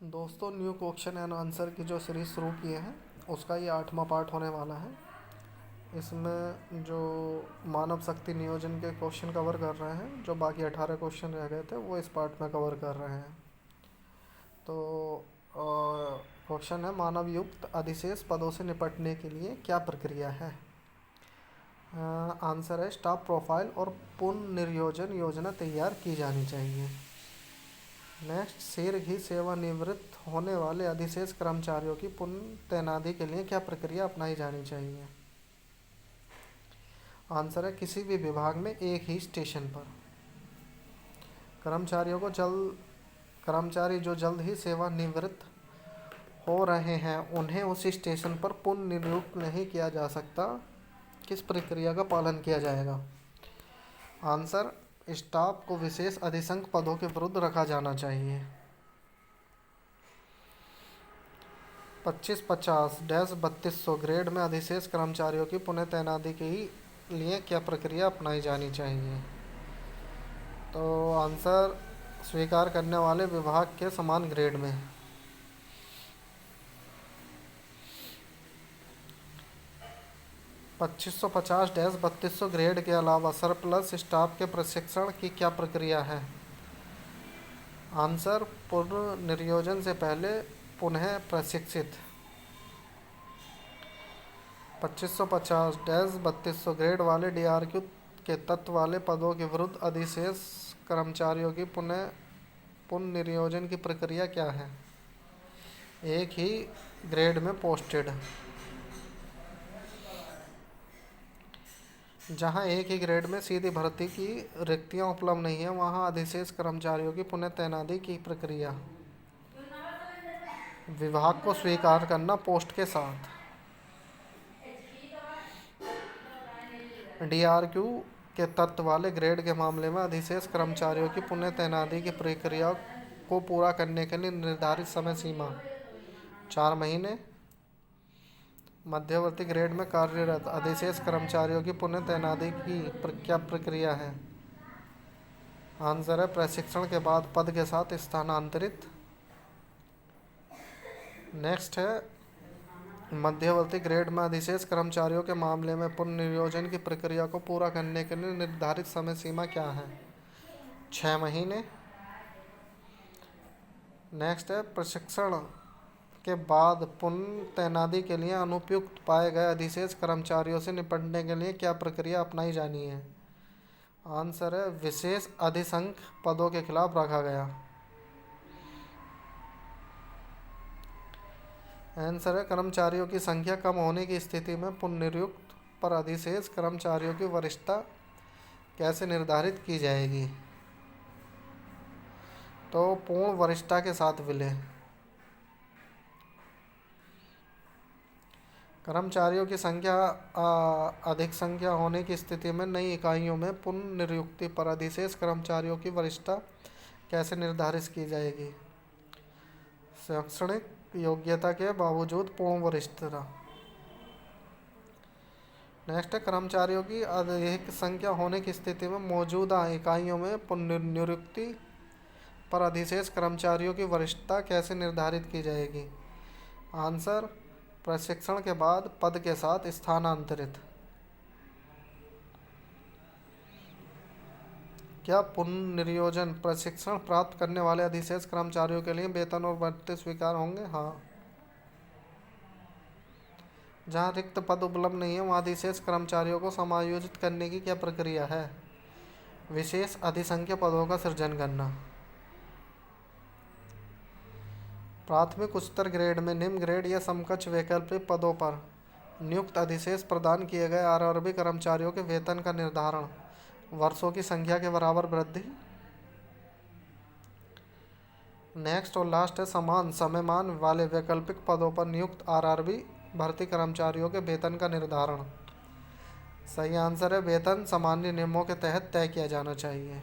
दोस्तों, new question and answer की जो सीरीज़ शुरू किए हैं उसका ये 8वां पार्ट होने वाला है। इसमें जो मानव शक्ति नियोजन के क्वेश्चन कवर कर रहे हैं, जो बाकी 18 क्वेश्चन रह गए थे वो इस पार्ट में कवर कर रहे हैं। तो क्वेश्चन है, मानव युक्त अधिशेष पदों से निपटने के लिए क्या प्रक्रिया है। आंसर है, स्टाफ प्रोफाइल और पुनर्नियोजन योजना तैयार की जानी चाहिए। नेक्स्ट, शीघ्र ही सेवानिवृत्त होने वाले अधिशेष कर्मचारियों की पुनः तैनाती के लिए क्या प्रक्रिया अपनाई जानी चाहिए। आंसर है, किसी भी विभाग में एक ही स्टेशन पर कर्मचारी जो जल्द ही सेवानिवृत्त हो रहे हैं उन्हें उसी स्टेशन पर पुनर्नियुक्त नहीं किया जा सकता। किस प्रक्रिया का पालन किया जाएगा। आंसर, स्टाफ को विशेष अधिशंक पदों के विरुद्ध रखा जाना चाहिए। 2550-3200 ग्रेड में अधिशेष कर्मचारियों की पुनः तैनाती के लिए क्या प्रक्रिया अपनाई जानी चाहिए। तो आंसर, स्वीकार करने वाले विभाग के समान ग्रेड में। 2550-3200 ग्रेड के अलावा सरप्लस स्टाफ के प्रशिक्षण की क्या प्रक्रिया है। आंसर, पुनर्नियोजन से पहले पुनः प्रशिक्षित। 2550-3200 ग्रेड वाले DRQ के तत्व वाले पदों के विरुद्ध अधिशेष कर्मचारियों की पुनर्नियोजन की प्रक्रिया क्या है। एक ही ग्रेड में पोस्टेड। जहां एक ही ग्रेड में सीधी भर्ती की रिक्तियां उपलब्ध नहीं है वहां अधिशेष कर्मचारियों की पुनः तैनाती की प्रक्रिया। विभाग को स्वीकार करना पोस्ट के साथ। DRQ के तत्व वाले ग्रेड के मामले में अधिशेष कर्मचारियों की पुनः तैनाती की प्रक्रिया को पूरा करने के लिए निर्धारित समय सीमा 4 महीने। मध्यवर्ती ग्रेड में कार्यरत अधिशेष कर्मचारियों की पुनः तैनाती की क्या प्रक्रिया है। आंसर है, प्रशिक्षण के बाद पद के साथ स्थानांतरित। नेक्स्ट है, मध्यवर्ती ग्रेड में अधिशेष कर्मचारियों के मामले में पुनर्नियोजन की प्रक्रिया को पूरा करने के लिए निर्धारित समय सीमा क्या है। 6 महीने। नेक्स्ट है, प्रशिक्षण के बाद पुनः तैनाती के लिए अनुपयुक्त पाए गए अधिशेष कर्मचारियों से निपटने के लिए क्या प्रक्रिया अपनाई जानी है। आंसर है, विशेष अधिशंक पदों के खिलाफ रखा गया। आंसर है, कर्मचारियों की संख्या कम होने की स्थिति में पुनर्नियुक्त पर अधिशेष कर्मचारियों की वरिष्ठता कैसे निर्धारित की जाएगी। तो पूर्ण वरिष्ठता के साथ विलय। कर्मचारियों की संख्या अधिक संख्या होने की स्थिति में नई इकाइयों में पुनर्नियुक्ति पर अधिशेष कर्मचारियों की वरिष्ठता कैसे निर्धारित की जाएगी। शैक्षणिक योग्यता के बावजूद पूर्ण वरिष्ठता। नेक्स्ट है, कर्मचारियों की अधिक संख्या होने की स्थिति में मौजूदा इकाइयों में पुनर्नियुक्ति पर अधिशेष कर्मचारियों की वरिष्ठता कैसे निर्धारित की जाएगी। आंसर, प्रशिक्षण के बाद पद के साथ स्थानांतरित। क्या पुनर्नियोजन प्रशिक्षण प्राप्त करने वाले अधिशेष कर्मचारियों के लिए वेतन और भत्ते स्वीकार होंगे। हाँ। जहां रिक्त पद उपलब्ध नहीं है वहां अधिशेष कर्मचारियों को समायोजित करने की क्या प्रक्रिया है। विशेष अधिसंख्य पदों का सृजन करना। प्राथमिक उच्चतर ग्रेड में निम्न ग्रेड या समकक्ष वैकल्पिक पदों पर नियुक्त अधिशेष प्रदान किए गए RRB कर्मचारियों के वेतन का निर्धारण। वर्षों की संख्या के बराबर वृद्धि। नेक्स्ट और लास्ट है, समान समयमान वाले वैकल्पिक पदों पर नियुक्त RRB भर्ती कर्मचारियों के वेतन का निर्धारण। सही आंसर है, वेतन सामान्य नियमों के तहत तय किया जाना चाहिए।